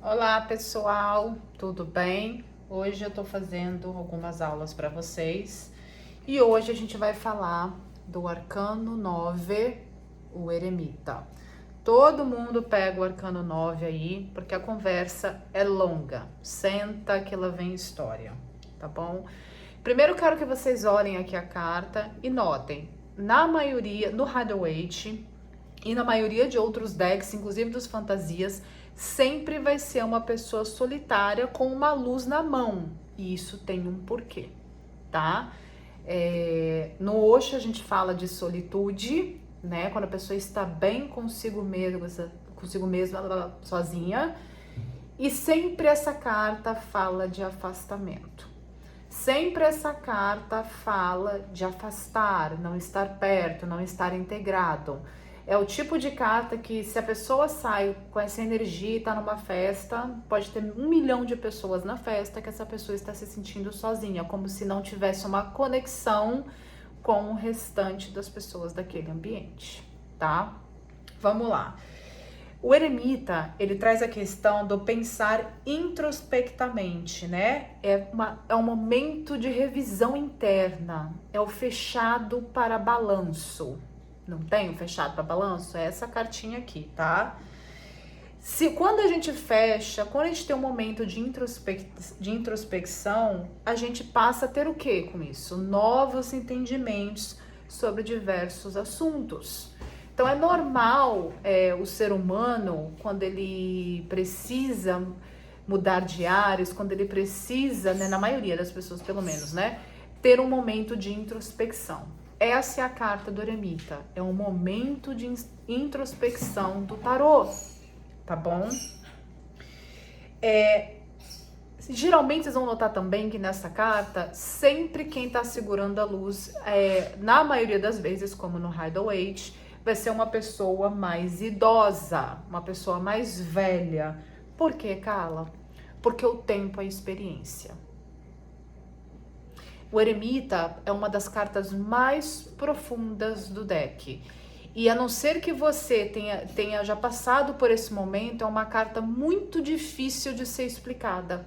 Olá pessoal, tudo bem? Hoje eu tô fazendo algumas aulas para vocês e hoje a gente vai falar do Arcano 9, o Eremita. Todo mundo pega o Arcano 9 aí, porque a conversa é longa. Senta que lá vem história, tá bom? Primeiro eu quero que vocês olhem aqui a carta e notem, na maioria, no Rider-Waite e na maioria de outros decks, inclusive dos fantasias, sempre vai ser uma pessoa solitária com uma luz na mão. E isso tem um porquê, tá? No Osho a gente fala de solitude, né? Quando a pessoa está bem consigo mesma sozinha. E sempre essa carta fala de afastamento. Sempre essa carta fala de afastar, não estar perto, não estar integrado. É o tipo de carta que, se a pessoa sai com essa energia e tá numa festa, pode ter 1 milhão de pessoas na festa, que essa pessoa está se sentindo sozinha, como se não tivesse uma conexão com o restante das pessoas daquele ambiente, tá? Vamos lá. O eremita, ele traz a questão do pensar introspectamente, né? É um momento de revisão interna, é o fechado para balanço. Não tem o fechado para balanço? É essa cartinha aqui, tá? Quando a gente fecha, quando a gente tem um momento de introspecção, a gente passa a ter o que com isso? Novos entendimentos sobre diversos assuntos. Então é normal o ser humano, quando ele precisa mudar de áreas, quando ele precisa, né, na maioria das pessoas pelo menos, né, ter um momento de introspecção. Essa é a carta do eremita, é um momento de introspecção do tarô, tá bom? Geralmente vocês vão notar também que nessa carta, sempre quem tá segurando a luz, na maioria das vezes, como no Rider-Waite, vai ser uma pessoa mais idosa, uma pessoa mais velha. Por quê, Carla? Porque o tempo é experiência. O eremita é uma das cartas mais profundas do deck. E a não ser que você tenha já passado por esse momento, é uma carta muito difícil de ser explicada.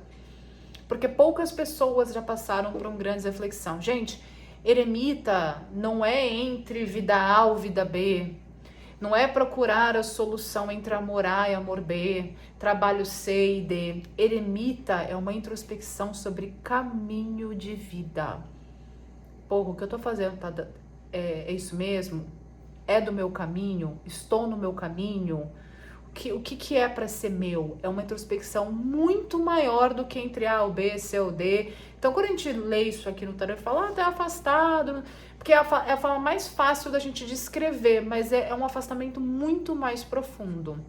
Porque poucas pessoas já passaram por uma grande reflexão. Gente, eremita não é entre vida A ou vida B. Não é procurar a solução entre amor A e amor B, trabalho C e D. Eremita é uma introspecção sobre caminho de vida. Porra, o que eu tô fazendo é isso mesmo? É do meu caminho? Estou no meu caminho? O que é para ser meu? É uma introspecção muito maior do que entre A ou B, C ou D. Então, quando a gente lê isso aqui no tarot, fala, tá afastado, porque é a forma mais fácil da gente descrever, mas é um afastamento muito mais profundo.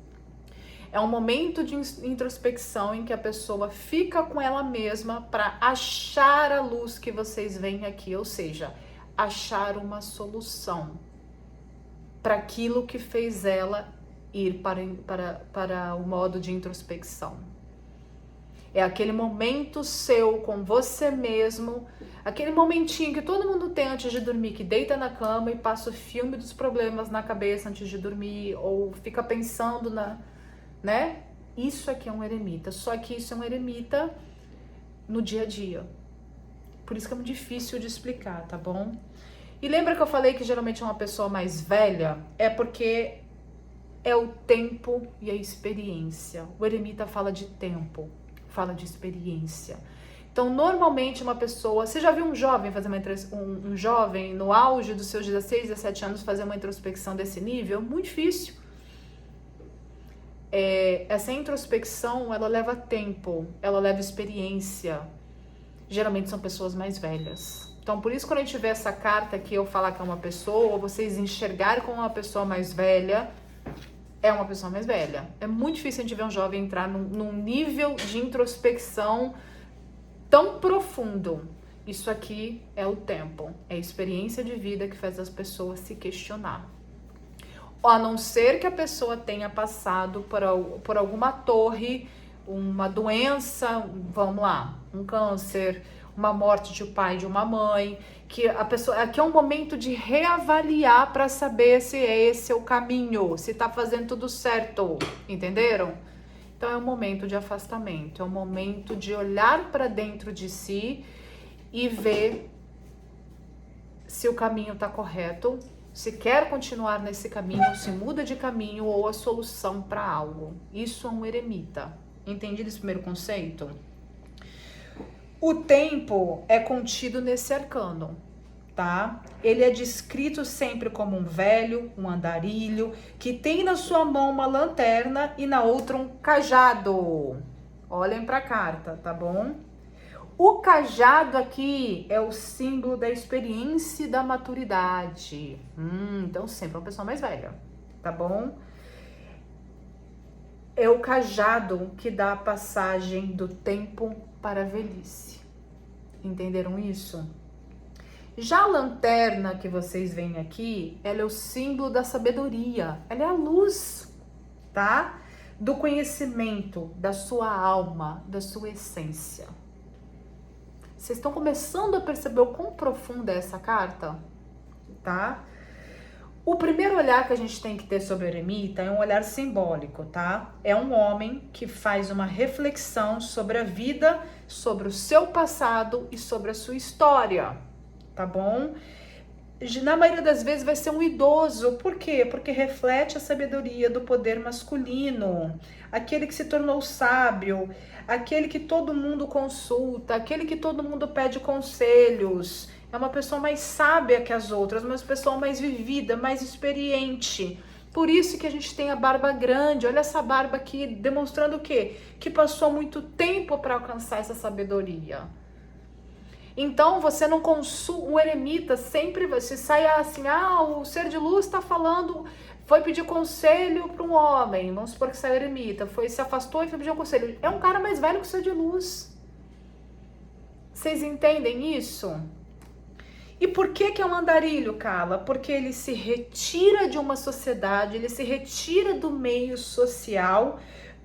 É um momento de introspecção em que a pessoa fica com ela mesma para achar a luz que vocês veem aqui, ou seja, achar uma solução para aquilo que fez ela ir para o modo de introspecção. É aquele momento seu com você mesmo, aquele momentinho que todo mundo tem antes de dormir, que deita na cama e passa o filme dos problemas na cabeça antes de dormir, ou fica pensando né? Isso aqui é um eremita, só que isso é um eremita no dia a dia. Por isso que é muito difícil de explicar, tá bom? E lembra que eu falei que geralmente é uma pessoa mais velha? É porque é o tempo e a experiência. O eremita fala de tempo, fala de experiência. Então, normalmente uma pessoa... Você já viu um jovem fazer um jovem no auge dos seus 16, 17 anos fazer uma introspecção desse nível? Muito difícil. Essa introspecção, ela leva tempo, ela leva experiência. Geralmente são pessoas mais velhas. Então, por isso, quando a gente vê essa carta aqui, eu falar que é uma pessoa, ou vocês enxergarem como uma pessoa mais velha, é uma pessoa mais velha. É muito difícil a gente ver um jovem entrar num nível de introspecção tão profundo. Isso aqui é o tempo, é a experiência de vida que faz as pessoas se questionar. A não ser que a pessoa tenha passado por alguma torre, uma doença, vamos lá, um câncer, uma morte de um pai, de uma mãe, que a pessoa, aqui é um momento de reavaliar para saber se esse é o caminho, se tá fazendo tudo certo, entenderam? Então é um momento de afastamento, é um momento de olhar para dentro de si e ver se o caminho está correto, se quer continuar nesse caminho, se muda de caminho ou a solução para algo. Isso é um eremita. Entendido esse primeiro conceito? O tempo é contido nesse arcano, tá? Ele é descrito sempre como um velho, um andarilho, que tem na sua mão uma lanterna e na outra um cajado. Olhem para a carta, tá bom? O cajado aqui é o símbolo da experiência e da maturidade. Então sempre uma pessoa mais velha, tá bom? É o cajado que dá a passagem do tempo para a velhice. Entenderam isso? Já a lanterna que vocês veem aqui, ela é o símbolo da sabedoria. Ela é a luz, tá? Do conhecimento, da sua alma, da sua essência. Vocês estão começando a perceber o quão profunda é essa carta? Tá? O primeiro olhar que a gente tem que ter sobre o eremita é um olhar simbólico, tá? É um homem que faz uma reflexão sobre a vida, sobre o seu passado e sobre a sua história, tá bom? Na maioria das vezes vai ser um idoso. Por quê? Porque reflete a sabedoria do poder masculino, aquele que se tornou sábio, aquele que todo mundo consulta, aquele que todo mundo pede conselhos. É uma pessoa mais sábia que as outras, uma pessoa mais vivida, mais experiente. Por isso que a gente tem a barba grande. Olha essa barba aqui, demonstrando o quê? Que passou muito tempo para alcançar essa sabedoria. Então, você não consulta, um eremita sempre, você sai assim, o ser de luz está falando, foi pedir conselho para um homem, vamos supor que saiu eremita, se afastou e foi pedir um conselho. É um cara mais velho que o ser de luz. Vocês entendem isso? E por que é um andarilho, Carla? Porque ele se retira de uma sociedade, ele se retira do meio social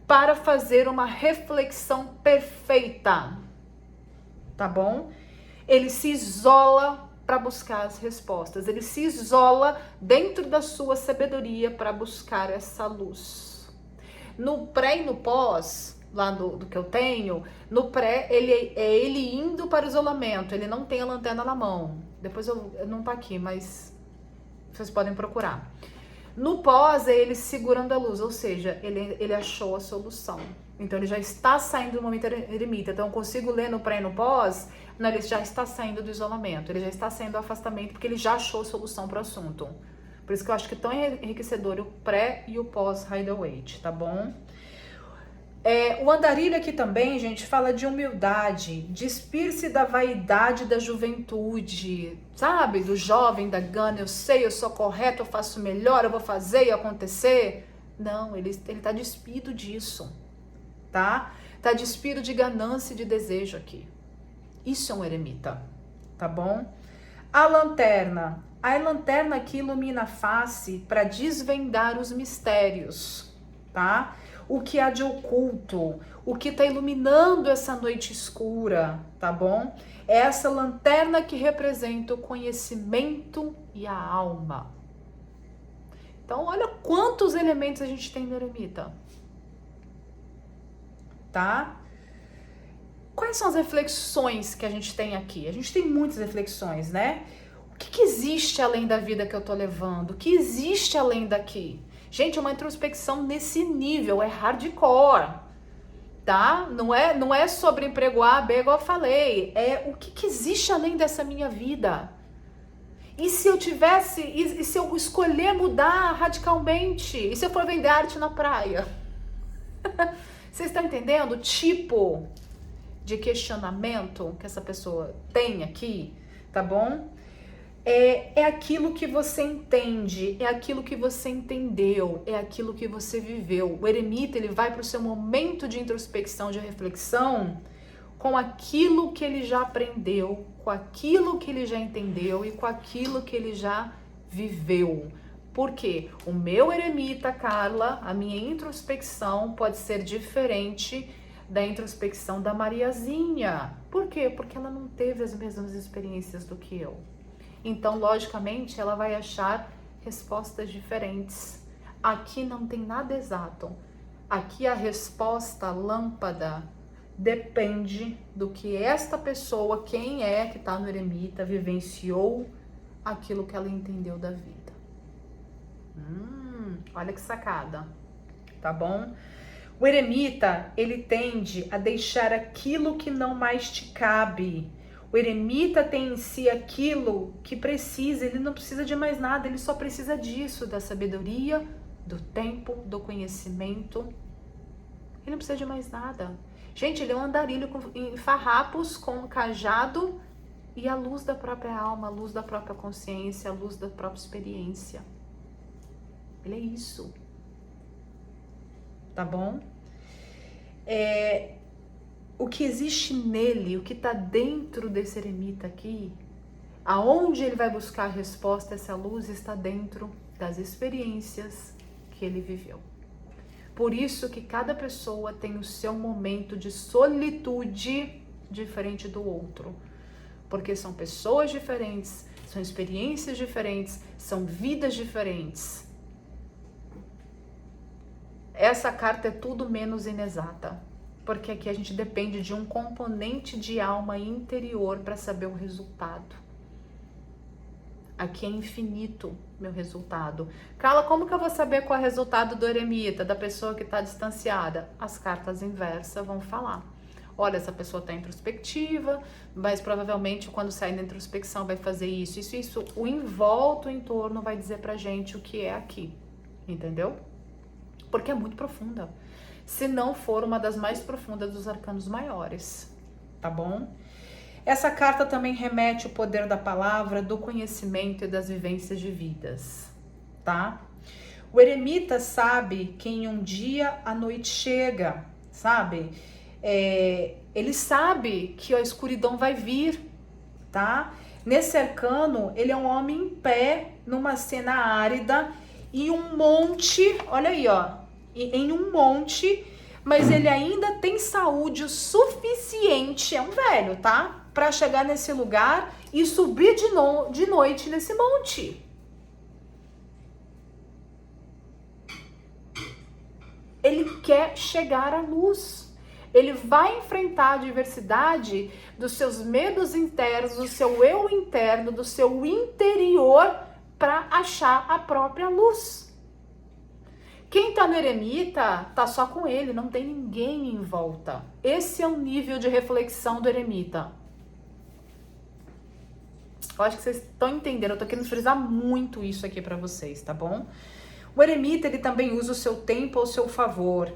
para fazer uma reflexão perfeita, tá bom? Ele se isola para buscar as respostas, ele se isola dentro da sua sabedoria para buscar essa luz. No pré e no pós, lá do que eu tenho, no pré ele indo para o isolamento, ele não tem a lanterna na mão. Depois eu não tá aqui, mas vocês podem procurar. No pós é ele segurando a luz, ou seja, ele achou a solução. Então ele já está saindo do momento eremita. Então eu consigo ler no pré e no pós, não, ele já está saindo do isolamento, ele já está saindo do afastamento, porque ele já achou a solução para o assunto. Por isso que eu acho que é tão enriquecedor o pré e o pós Rider-Waite, tá bom? O andarilho aqui também, gente, fala de humildade, despir-se da vaidade da juventude, sabe? Do jovem, da gana, eu sei, eu sou correto, eu faço melhor, eu vou fazer e acontecer. Não, ele tá despido disso, tá? Tá despido de ganância e de desejo aqui. Isso é um eremita, tá bom? A lanterna aqui ilumina a face para desvendar os mistérios, tá? O que há de oculto, o que está iluminando essa noite escura, tá bom? É essa lanterna que representa o conhecimento e a alma. Então, olha quantos elementos a gente tem no eremita, tá? Quais são as reflexões que a gente tem aqui? A gente tem muitas reflexões, né? O que existe além da vida que eu tô levando? O que existe além daqui? Gente, uma introspecção nesse nível, é hardcore, tá? Não é sobre emprego A, B, igual eu falei. É o que existe além dessa minha vida? E se eu e se eu escolher mudar radicalmente? E se eu for vender arte na praia? Vocês estão entendendo o tipo de questionamento que essa pessoa tem aqui, tá bom? É aquilo que você entende, é aquilo que você entendeu, é aquilo que você viveu. O eremita, ele vai para o seu momento de introspecção, de reflexão, com aquilo que ele já aprendeu, com aquilo que ele já entendeu e com aquilo que ele já viveu. Por quê? O meu eremita, Carla, a minha introspecção pode ser diferente da introspecção da Mariazinha. Por quê? Porque ela não teve as mesmas experiências do que eu. Então, logicamente, ela vai achar respostas diferentes. Aqui não tem nada exato. Aqui a resposta lâmpada depende do que esta pessoa, quem é que está no eremita, vivenciou aquilo que ela entendeu da vida. Olha que sacada, tá bom? O eremita, ele tende a deixar aquilo que não mais te cabe. O eremita tem em si aquilo que precisa, ele não precisa de mais nada, ele só precisa disso, da sabedoria, do tempo, do conhecimento. Ele não precisa de mais nada. Gente, ele é um andarilho em farrapos com um cajado e a luz da própria alma, a luz da própria consciência, a luz da própria experiência. Ele é isso. Tá bom? O que existe nele, o que está dentro desse eremita aqui, aonde ele vai buscar a resposta, essa luz está dentro das experiências que ele viveu. Por isso que cada pessoa tem o seu momento de solitude diferente do outro. Porque são pessoas diferentes, são experiências diferentes, são vidas diferentes. Essa carta é tudo menos inexata. Porque aqui a gente depende de um componente de alma interior para saber o resultado. Aqui é infinito meu resultado. Carla, como que eu vou saber qual é o resultado do eremita, da pessoa que está distanciada? As cartas inversas vão falar. Olha, essa pessoa está introspectiva, mas provavelmente quando sair da introspecção vai fazer isso. O envolto, o entorno vai dizer pra gente o que é aqui. Entendeu? Porque é muito profunda. Se não for uma das mais profundas dos arcanos maiores. Tá bom? Essa carta também remete ao poder da palavra, do conhecimento e das vivências de vidas, tá? O eremita sabe que em um dia a noite chega, sabe? Ele sabe que a escuridão vai vir, tá? Nesse arcano, ele é um homem em pé, numa cena árida, e um monte, olha aí, ó, em um monte, mas ele ainda tem saúde o suficiente, é um velho, tá? Para chegar nesse lugar e subir de noite nesse monte. Ele quer chegar à luz. Ele vai enfrentar a diversidade dos seus medos internos, do seu eu interno, do seu interior, para achar a própria luz. Quem tá no eremita tá só com ele, não tem ninguém em volta. Esse é o nível de reflexão do eremita. Eu acho que vocês estão entendendo, eu tô querendo frisar muito isso aqui pra vocês, tá bom? O eremita, ele também usa o seu tempo ao seu favor,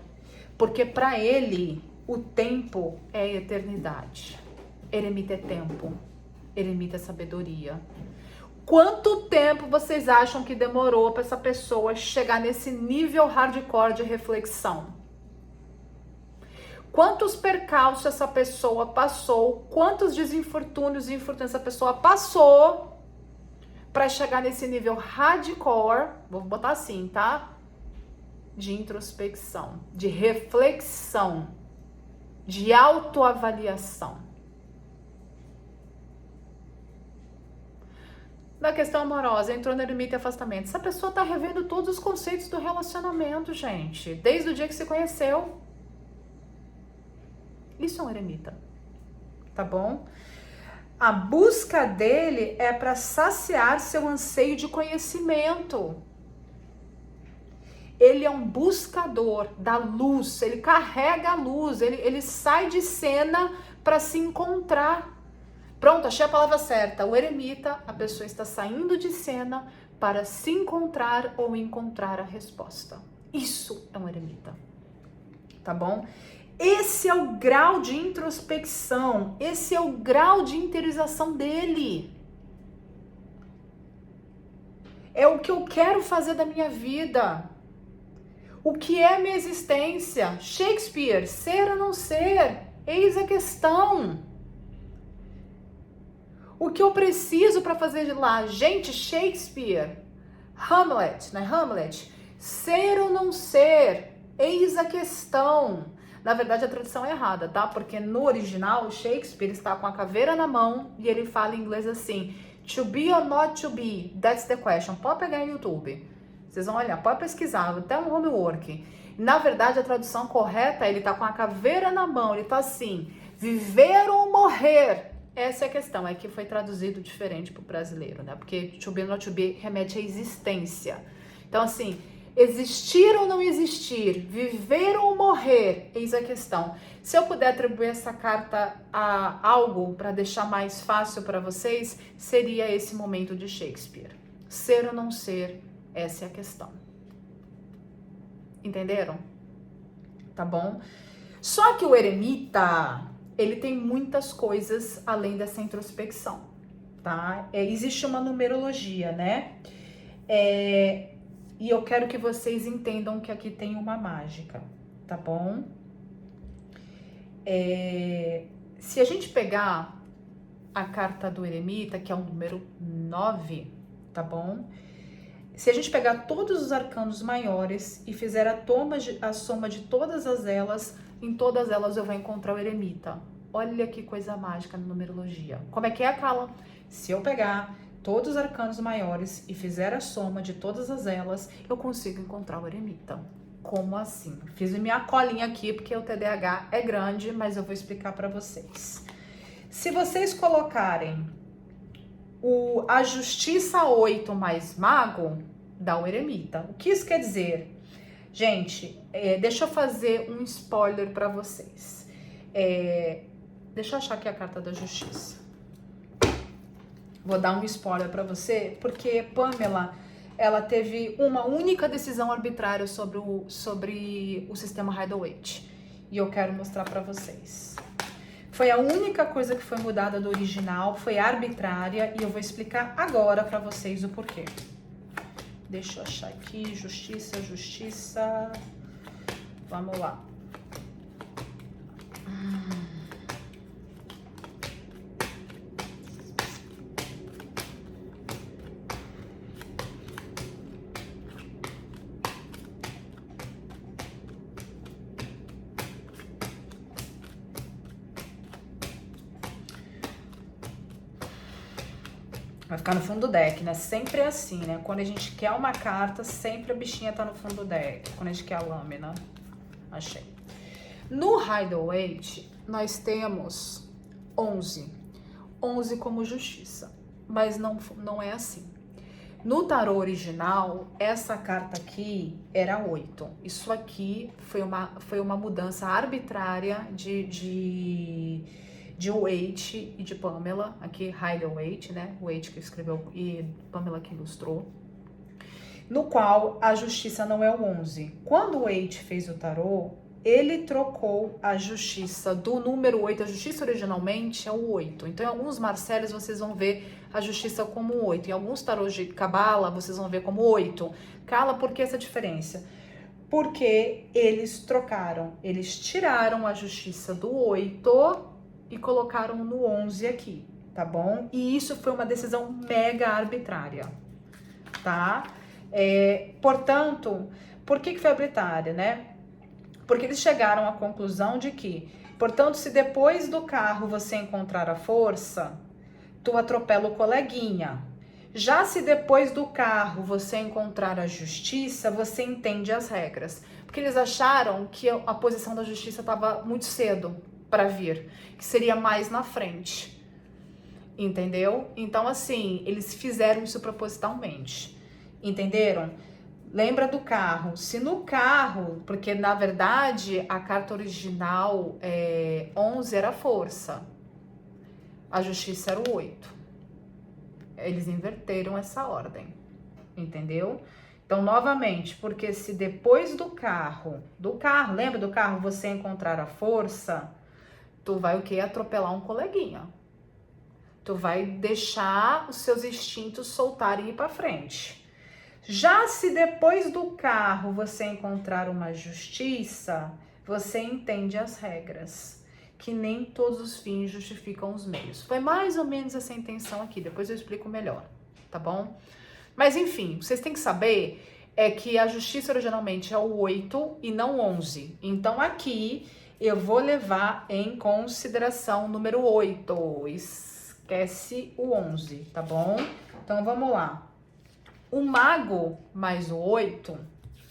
porque pra ele, o tempo é a eternidade. Eremita é tempo, eremita é sabedoria. Quanto tempo vocês acham que demorou pra essa pessoa chegar nesse nível hardcore de reflexão? Quantos percalços essa pessoa passou, quantos desinfortúnios e infortúnios essa pessoa passou para chegar nesse nível hardcore, vou botar assim, tá? De introspecção, de reflexão, de autoavaliação. Na questão amorosa, entrou no eremita e afastamento. Essa pessoa tá revendo todos os conceitos do relacionamento, gente, desde o dia que se conheceu. Isso é um eremita, tá bom? A busca dele é para saciar seu anseio de conhecimento. Ele é um buscador da luz, ele carrega a luz, ele sai de cena para se encontrar. Pronto, achei a palavra certa. O eremita, a pessoa está saindo de cena para se encontrar ou encontrar a resposta. Isso é um eremita, tá bom? Esse é o grau de introspecção, esse é o grau de interiorização dele. É o que eu quero fazer da minha vida. O que é minha existência? Shakespeare, ser ou não ser? Eis a questão. O que eu preciso para fazer de lá? Gente, Shakespeare, Hamlet, né? Hamlet, ser ou não ser? Eis a questão. Na verdade, a tradução é errada, tá? Porque no original, Shakespeare está com a caveira na mão e ele fala em inglês assim: to be or not to be, that's the question. Pode pegar no YouTube. Vocês vão olhar, pode pesquisar, até um homework. Na verdade, a tradução correta, ele tá com a caveira na mão, ele tá assim, viver ou morrer. Essa é a questão, é que foi traduzido diferente pro brasileiro, né? Porque to be or not to be remete à existência. Então, assim, existir ou não existir, viver ou morrer, eis a questão. Se eu puder atribuir essa carta a algo para deixar mais fácil para vocês, seria esse momento de Shakespeare. Ser ou não ser, essa é a questão. Entenderam? Tá bom? Só que o eremita, ele tem muitas coisas além dessa introspecção, tá? Existe uma numerologia, né? E eu quero que vocês entendam que aqui tem uma mágica, tá bom? Se a gente pegar a carta do eremita, que é o número 9, tá bom? Se a gente pegar todos os arcanos maiores e fizer a soma de todas elas, em todas elas eu vou encontrar o eremita. Olha que coisa mágica na numerologia. Como é que é, Carla? Se eu pegar todos os arcanos maiores e fizer a soma de todas elas, eu consigo encontrar o eremita. Como assim? Fiz minha colinha aqui porque o TDAH é grande, mas eu vou explicar para vocês. Se vocês colocarem a Justiça 8 mais Mago, dá o eremita. O que isso quer dizer? Gente, deixa eu fazer um spoiler para vocês. Deixa eu achar aqui a carta da Justiça. Vou dar um spoiler para você, porque Pamela, ela teve uma única decisão arbitrária sobre o sistema Rider-Waite. E eu quero mostrar para vocês. Foi a única coisa que foi mudada do original, foi arbitrária, e eu vou explicar agora para vocês o porquê. Deixa eu achar aqui, Justiça. Vamos lá. Vai ficar no fundo do deck, né? Sempre é assim, né? Quando a gente quer uma carta, sempre a bichinha tá no fundo do deck. Quando a gente quer a lâmina. Achei. No Rider-Waite, nós temos 11. 11 como justiça. Mas não é assim. No tarô original, essa carta aqui era 8. Isso aqui foi uma mudança arbitrária de Waite e de Pamela, aqui Rider-Waite, né? Waite que escreveu e Pamela que ilustrou, no qual a justiça não é o 11. Quando o Waite fez o tarô, ele trocou a justiça do número 8, a justiça originalmente é o 8. Então, em alguns Marcélios vocês vão ver a justiça como 8. Em alguns tarôs de Cabala vocês vão ver como 8. Carla, por que essa diferença? Porque eles trocaram, eles tiraram a justiça do 8 e colocaram no 11 aqui, tá bom? E isso foi uma decisão mega arbitrária, tá? Portanto, por que foi arbitrária, né? Porque eles chegaram à conclusão de que, portanto, se depois do carro você encontrar a força, tu atropela o coleguinha. Já se depois do carro você encontrar a justiça, você entende as regras. Porque eles acharam que a posição da justiça estava muito cedo para vir, que seria mais na frente, entendeu? Então, assim, eles fizeram isso propositalmente, entenderam? Lembra do carro, se no carro, porque na verdade a carta original 11 era a força, a justiça era o 8, eles inverteram essa ordem, entendeu? Então, novamente, porque se depois do carro, lembra do carro, você encontrar a força, tu vai o quê? Atropelar um coleguinha. Tu vai deixar os seus instintos soltarem e ir pra frente. Já se depois do carro você encontrar uma justiça, você entende as regras. Que nem todos os fins justificam os meios. Foi mais ou menos essa intenção aqui, depois eu explico melhor, tá bom? Mas enfim, vocês têm que saber que a justiça originalmente é o 8 e não 11. Então aqui eu vou levar em consideração o número 8, esquece o 11, tá bom? Então vamos lá. O mago mais o 8,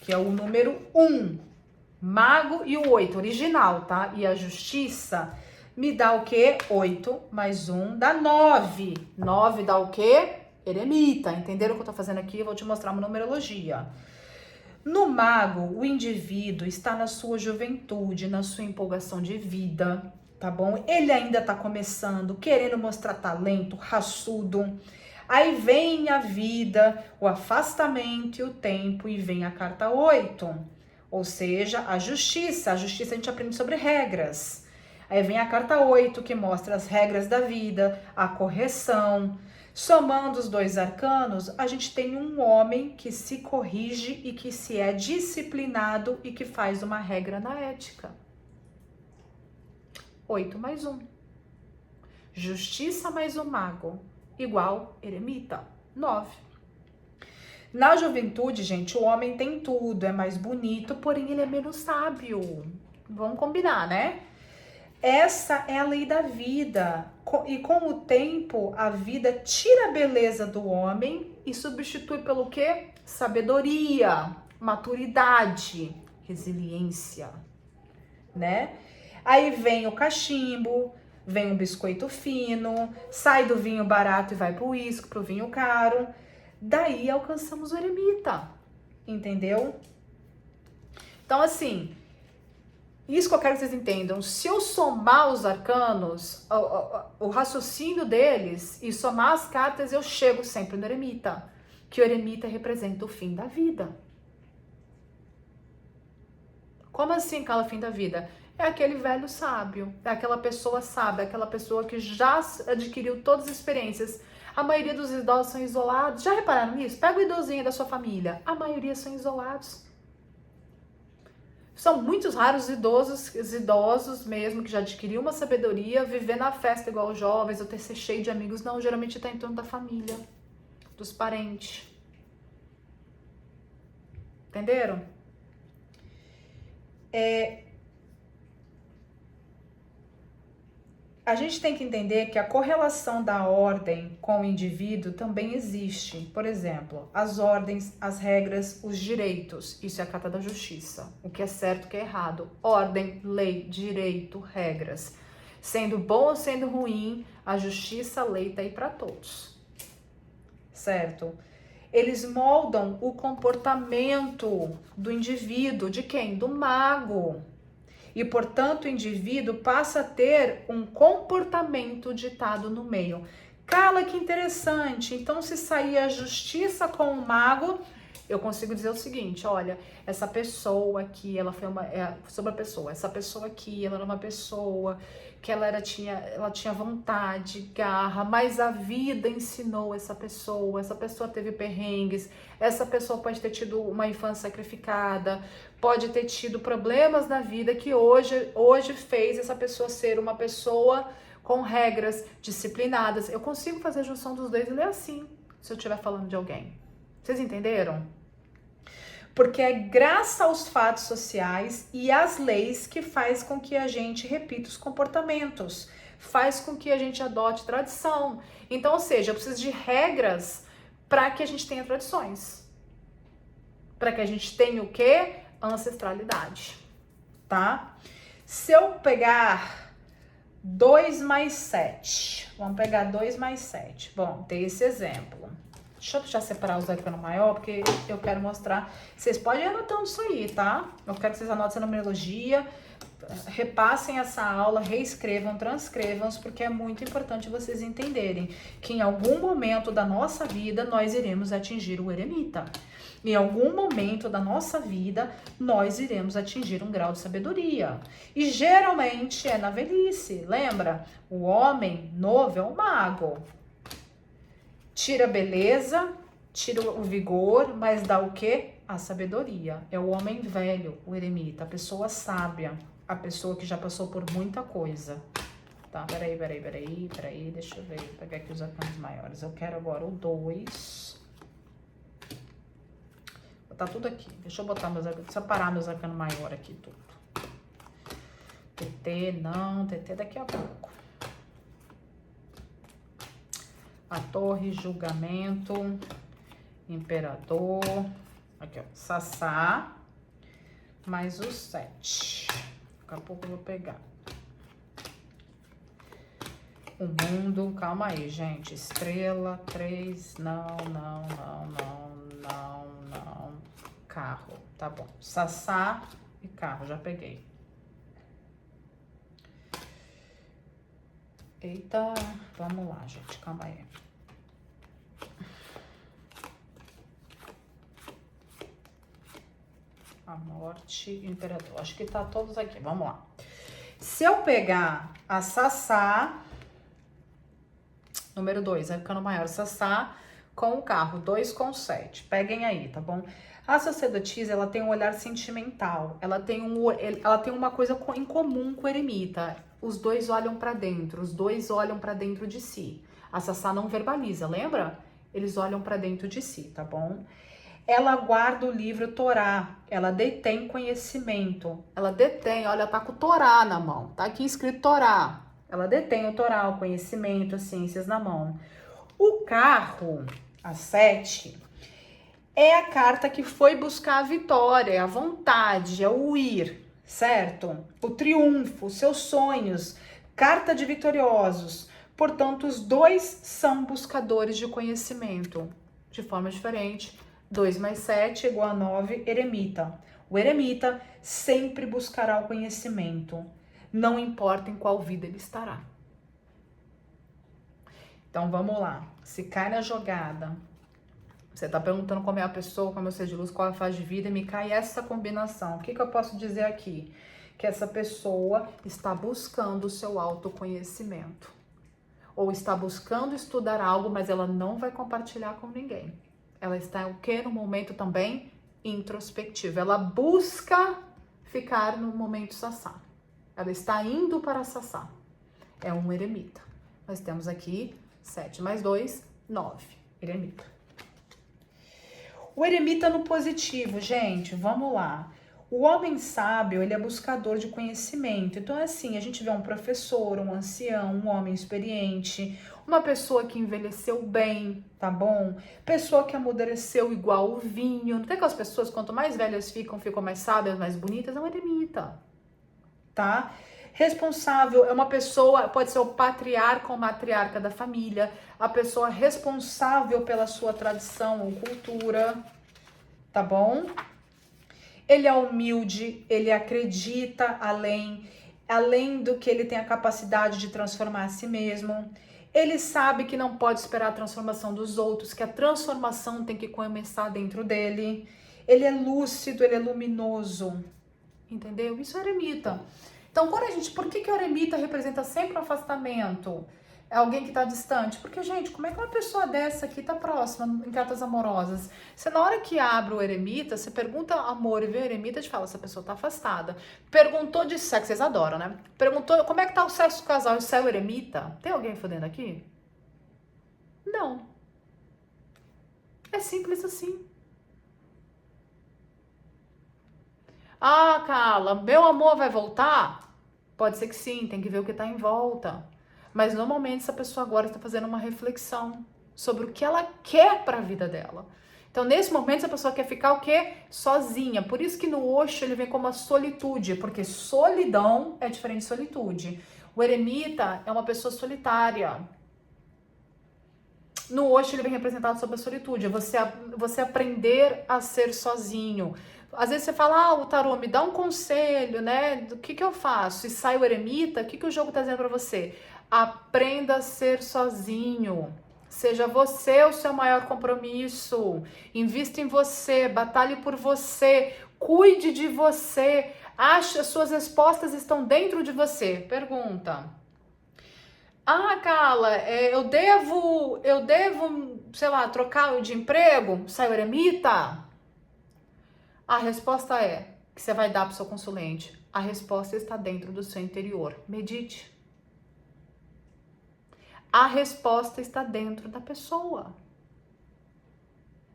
que é o número 1, Mago e o 8, original, tá? E a justiça me dá o quê? 8 mais 1 dá 9. 9 dá o quê? Eremita. Entenderam o que eu tô fazendo aqui? Eu vou te mostrar uma numerologia. No mago, o indivíduo está na sua juventude, na sua empolgação de vida, tá bom? Ele ainda tá começando, querendo mostrar talento, raçudo. Aí vem a vida, o afastamento e o tempo, e vem a carta 8. Ou seja, a justiça. A justiça a gente aprende sobre regras. Aí vem a carta 8, que mostra as regras da vida, a correção. Somando os dois arcanos, a gente tem um homem que se corrige e que se é disciplinado e que faz uma regra na ética. 8 mais 1. Justiça mais o mago, igual eremita, 9. Na juventude, gente, o homem tem tudo, é mais bonito, porém ele é menos sábio. Vamos combinar, né? Essa é a lei da vida. E com o tempo, a vida tira a beleza do homem e substitui pelo quê? Sabedoria, maturidade, resiliência, né? Aí vem o cachimbo, vem o biscoito fino, sai do vinho barato e vai pro uísque, pro vinho caro. Daí alcançamos o eremita, entendeu? Então, assim, isso que eu quero que vocês entendam. Se eu somar os arcanos, o raciocínio deles, e somar as cartas, eu chego sempre no eremita. Que o eremita representa o fim da vida. Como assim, Carla, fim da vida? É aquele velho sábio, é aquela pessoa sábia, aquela pessoa que já adquiriu todas as experiências. A maioria dos idosos são isolados. Já repararam nisso? Pega o idosinho da sua família. A maioria são isolados. São muitos raros os idosos mesmo, que já adquiriu uma sabedoria, viver na festa igual os jovens, ou ter ser cheio de amigos. Não, geralmente tá em torno da família, dos parentes. Entenderam? A gente tem que entender que a correlação da ordem com o indivíduo também existe. Por exemplo, as ordens, as regras, os direitos. Isso é a carta da justiça. O que é certo, o que é errado. Ordem, lei, direito, regras. Sendo bom ou sendo ruim, a justiça, a lei tá aí para todos. Certo? Eles moldam o comportamento do indivíduo. De quem? Do mago. E, portanto, o indivíduo passa a ter um comportamento ditado no meio. Carla, que interessante. Então, se sair a justiça com o mago, eu consigo dizer o seguinte, olha, essa pessoa aqui, ela foi sobre a pessoa, essa pessoa aqui, ela era uma pessoa que ela tinha vontade, garra, mas a vida ensinou essa pessoa teve perrengues, essa pessoa pode ter tido uma infância sacrificada, pode ter tido problemas na vida que hoje fez essa pessoa ser uma pessoa com regras disciplinadas. Eu consigo fazer a junção dos dois e ler assim, se eu estiver falando de alguém. Vocês entenderam? Porque é graças aos fatos sociais e às leis que faz com que a gente repita os comportamentos, faz com que a gente adote tradição. Então, ou seja, eu preciso de regras para que a gente tenha tradições. Para que a gente tenha o quê? Ancestralidade, tá? Se eu pegar 2 mais 7, vamos pegar 2 mais 7. Bom, tem esse exemplo. Deixa eu já separar os arcanos maior, porque eu quero mostrar. Vocês podem ir anotando isso aí, tá? Eu quero que vocês anotem essa numerologia, repassem essa aula, reescrevam, transcrevam, porque é muito importante vocês entenderem que em algum momento da nossa vida nós iremos atingir o eremita. Em algum momento da nossa vida, nós iremos atingir um grau de sabedoria. E geralmente é na velhice. Lembra? O homem novo é o mago. Tira a beleza, tira o vigor, mas dá o quê? A sabedoria. É o homem velho, o eremita, a pessoa sábia, a pessoa que já passou por muita coisa. Tá, peraí, deixa eu ver, vou pegar aqui os arcanos maiores. Eu quero agora o 2. Vou botar tudo aqui. Deixa eu botar separar meus arcanos maiores aqui, tudo. TT, não, TT daqui a pouco. A torre, julgamento, imperador, aqui ó, Sassá, mais o 7. Daqui a pouco eu vou pegar. O mundo, calma aí, gente. Estrela, 3, não. Carro, tá bom. Sassá e carro, já peguei. Eita, vamos lá, gente, calma aí. A morte e o imperador. Acho que tá todos aqui, vamos lá. Se eu pegar a Sassá, número 2, vai ficando maior. Sassá com o carro, 2 com 7. Peguem aí, tá bom? A sacerdotisa, ela tem um olhar sentimental. Ela tem uma coisa em comum com o eremita. Os dois olham pra dentro, os dois olham pra dentro de si. A Sassá não verbaliza, lembra? Eles olham pra dentro de si, tá bom? Ela guarda o livro Torá, ela detém conhecimento. Ela detém, olha, tá com o Torá na mão, tá aqui escrito Torá. Ela detém o Torá, o conhecimento, as ciências na mão. O carro, a 7, é a carta que foi buscar a vitória, a vontade, é o ir, certo? O triunfo, seus sonhos, carta de vitoriosos. Portanto, os dois são buscadores de conhecimento, de forma diferente. 2 mais 7 igual a 9, eremita. O eremita sempre buscará o conhecimento, não importa em qual vida ele estará. Então, vamos lá. Se cai na jogada, você tá perguntando como é a pessoa, como é o ser de luz, qual é a fase de vida, e me cai essa combinação. O que eu posso dizer aqui? Que essa pessoa está buscando o seu autoconhecimento. Ou está buscando estudar algo, mas ela não vai compartilhar com ninguém. Ela está o quê? No momento também introspectivo. Ela busca ficar no momento Sassá. Ela está indo para Sassá. É um eremita. Nós temos aqui 7 mais 2, 9. Eremita. O eremita no positivo, gente, vamos lá. O homem sábio, ele é buscador de conhecimento. Então, assim, a gente vê um professor, um ancião, um homem experiente, uma pessoa que envelheceu bem, tá bom? Pessoa que amadureceu igual o vinho. Não tem aquelas pessoas, quanto mais velhas ficam mais sábias, mais bonitas? É um eremita, tá? Responsável é uma pessoa, pode ser o patriarca ou matriarca da família, a pessoa responsável pela sua tradição ou cultura, tá bom? Ele é humilde, ele acredita além do que ele tem a capacidade de transformar a si mesmo. Ele sabe que não pode esperar a transformação dos outros, que a transformação tem que começar dentro dele. Ele é lúcido, ele é luminoso, entendeu? Isso é eremita. Então, por que o eremita representa sempre um afastamento? É alguém que está distante? Porque, gente, como é que uma pessoa dessa aqui está próxima em cartas amorosas? Você, na hora que abre o eremita, você pergunta amor e vê o eremita, te fala, essa pessoa está afastada. Perguntou de sexo, vocês adoram, né? Perguntou como é que tá o sexo do casal, isso é o eremita? Tem alguém fodendo aqui? Não. É simples assim. Ah, Carla, meu amor vai voltar? Pode ser que sim, tem que ver o que está em volta. Mas normalmente essa pessoa agora está fazendo uma reflexão sobre o que ela quer para a vida dela. Então, nesse momento, essa pessoa quer ficar o quê? Sozinha. Por isso que no Osho ele vem como a solitude, porque solidão é diferente de solitude. O eremita é uma pessoa solitária. No Osho ele vem representado sobre a solitude, você aprender a ser sozinho. Às vezes você fala, o tarô me dá um conselho, né? Do que eu faço? E sai o eremita, o que o jogo tá dizendo para você? Aprenda a ser sozinho. Seja você o seu maior compromisso. Invista em você, batalhe por você, cuide de você. Ache, as suas respostas estão dentro de você. Pergunta. Ah, Carla, eu devo, sei lá, trocar de emprego? Sai o eremita? A resposta é que você vai dar para o seu consulente. A resposta está dentro do seu interior. Medite. A resposta está dentro da pessoa.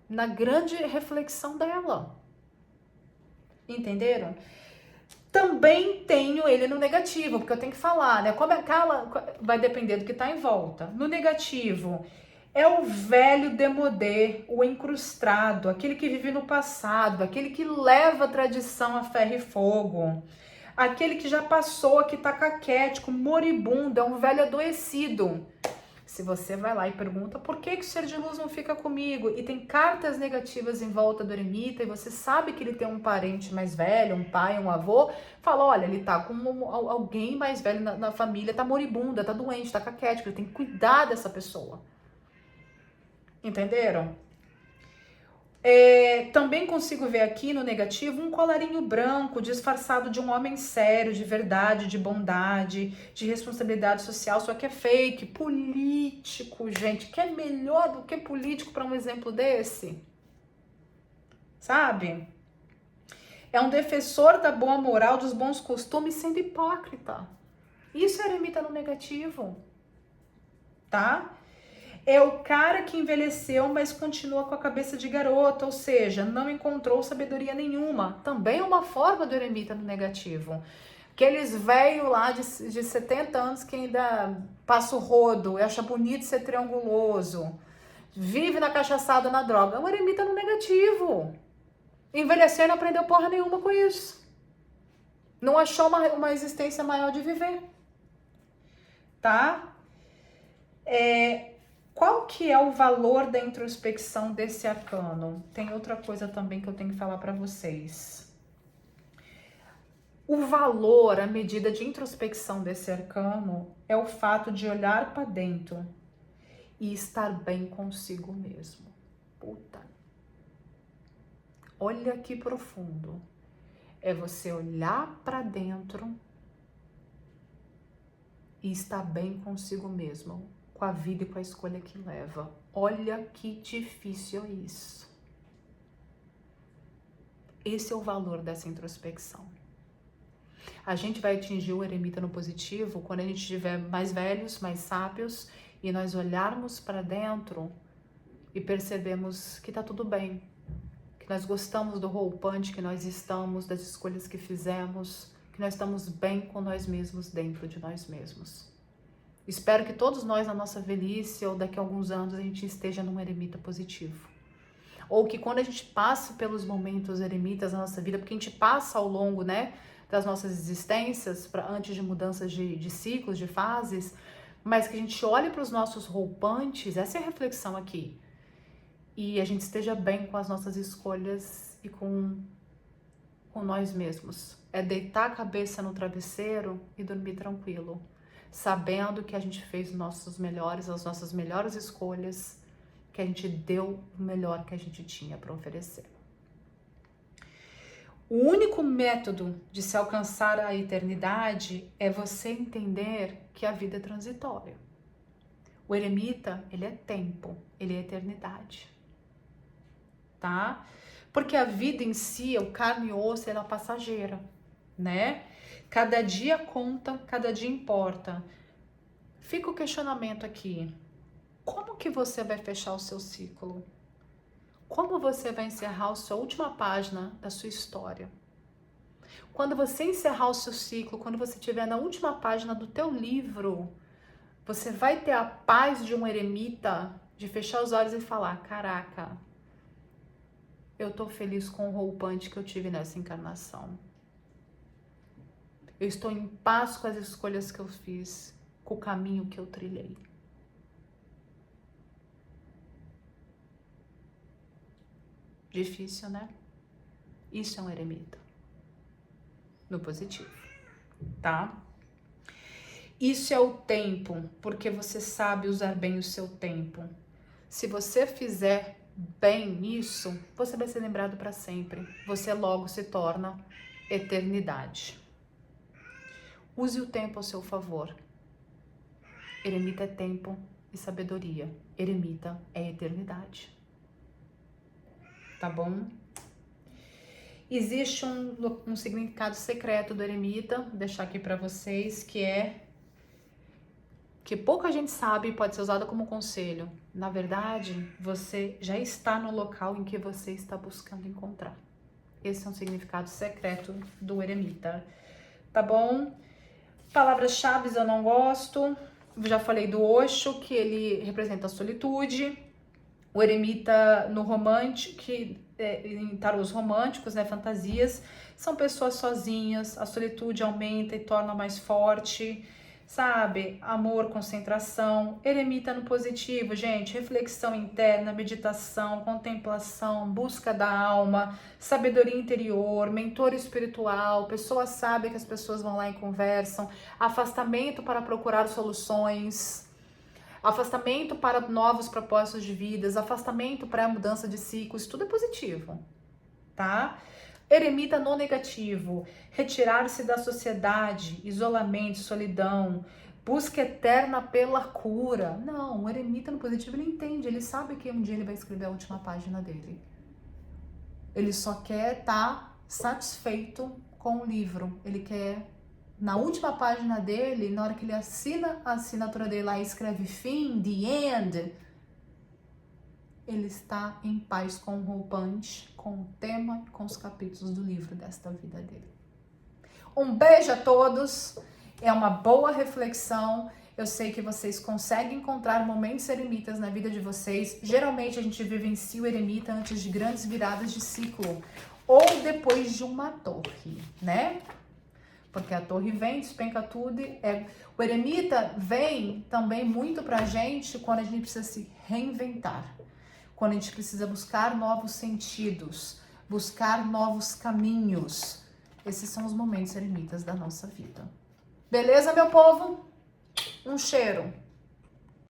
Na grande reflexão dela. Entenderam? Também tenho ele no negativo, porque eu tenho que falar, né? Como é Carla, vai depender do que está em volta. No negativo, É o velho demodê, o encrustado, aquele que vive no passado, aquele que leva a tradição a ferro e fogo, aquele que já passou, que tá caquético, moribundo, é um velho adoecido. Se você vai lá e pergunta por que o ser de luz não fica comigo e tem cartas negativas em volta do eremita e você sabe que ele tem um parente mais velho, um pai, um avô, fala, olha, ele tá com alguém mais velho na família, tá moribunda, tá doente, tá caquético, ele tem que cuidar dessa pessoa. Entenderam? Também consigo ver aqui no negativo um colarinho branco disfarçado de um homem sério, de verdade, de bondade, de responsabilidade social, só que é fake. Político, gente, que é melhor do que político para um exemplo desse? Sabe? É um defensor da boa moral, dos bons costumes, sendo hipócrita. Isso é eremita no negativo, tá? É o cara que envelheceu, mas continua com a cabeça de garota, ou seja, não encontrou sabedoria nenhuma. Também é uma forma do eremita no negativo. Aqueles velhos lá de 70 anos que ainda passa o rodo, acha bonito ser trianguloso, vive na cachaçada, na droga. É um eremita no negativo. Envelheceu e não aprendeu porra nenhuma com isso. Não achou uma existência maior de viver. Tá? Qual que é o valor da introspecção desse arcano? Tem outra coisa também que eu tenho que falar para vocês. O valor, a medida de introspecção desse arcano é o fato de olhar para dentro e estar bem consigo mesmo. Puta. Olha que profundo. É você olhar para dentro e estar bem consigo mesmo, com a vida e com a escolha que leva. Olha que difícil isso. Esse é o valor dessa introspecção. A gente vai atingir o eremita no positivo quando a gente estiver mais velhos, mais sábios e nós olharmos para dentro e percebemos que tá tudo bem, que nós gostamos do roupante que nós estamos, das escolhas que fizemos, que nós estamos bem com nós mesmos dentro de nós mesmos. Espero que todos nós na nossa velhice ou daqui a alguns anos a gente esteja num eremita positivo. Ou que quando a gente passa pelos momentos eremitas na nossa vida, porque a gente passa ao longo, né, das nossas existências, antes de mudanças de ciclos, de fases, mas que a gente olhe para os nossos roupantes, essa é a reflexão aqui, e a gente esteja bem com as nossas escolhas e com nós mesmos. É deitar a cabeça no travesseiro e dormir tranquilo, sabendo que a gente fez as nossas melhores escolhas, que a gente deu o melhor que a gente tinha para oferecer. O único método de se alcançar a eternidade é você entender que a vida é transitória. O eremita, ele é tempo, ele é eternidade, tá? Porque a vida em si, o carne e osso, ela é passageira, né? Cada dia conta, cada dia importa. Fica o questionamento aqui. Como que você vai fechar o seu ciclo? Como você vai encerrar a sua última página da sua história? Quando você encerrar o seu ciclo, quando você estiver na última página do teu livro, você vai ter a paz de um eremita, de fechar os olhos e falar, caraca, eu tô feliz com o roupante que eu tive nessa encarnação. Eu estou em paz com as escolhas que eu fiz, com o caminho que eu trilhei. Difícil, né? Isso é um eremita. No positivo, tá? Isso é o tempo, porque você sabe usar bem o seu tempo. Se você fizer bem isso, você vai ser lembrado para sempre. Você logo se torna eternidade. Use o tempo ao seu favor. Eremita é tempo e sabedoria. Eremita é eternidade. Tá bom? Existe um significado secreto do eremita, vou deixar aqui para vocês, que pouca gente sabe e pode ser usado como conselho. Na verdade, você já está no local em que você está buscando encontrar. Esse é um significado secreto do eremita. Tá bom? Palavras-chave eu não gosto. Já falei do Osho, que ele representa a solitude. O eremita no romântico, que em tarôs românticos, né, fantasias, são pessoas sozinhas, a solitude aumenta e torna mais forte, sabe? Amor, concentração. Eremita no positivo, gente, reflexão interna, meditação, contemplação, busca da alma, sabedoria interior, mentor espiritual, pessoa sábia que as pessoas vão lá e conversam, afastamento para procurar soluções, afastamento para novos propósitos de vidas, afastamento para a mudança de ciclos, tudo é positivo, tá? Eremita no negativo, retirar-se da sociedade, isolamento, solidão, busca eterna pela cura. Não, o eremita no positivo ele entende, ele sabe que um dia ele vai escrever a última página dele. Ele só quer estar satisfeito com o livro, ele quer na última página dele, na hora que ele assina a assinatura dele lá e escreve fim, the end, ele está em paz com o roupante, com o tema, com os capítulos do livro desta vida dele. Um beijo a todos, é uma boa reflexão. Eu sei que vocês conseguem encontrar momentos eremitas na vida de vocês. Geralmente a gente vivencia o eremita antes de grandes viradas de ciclo ou depois de uma torre, né? Porque a torre vem, despenca tudo. O eremita vem também muito pra gente quando a gente precisa se reinventar. Quando a gente precisa buscar novos sentidos, buscar novos caminhos. Esses são os momentos eremitas da nossa vida. Beleza, meu povo? Um cheiro!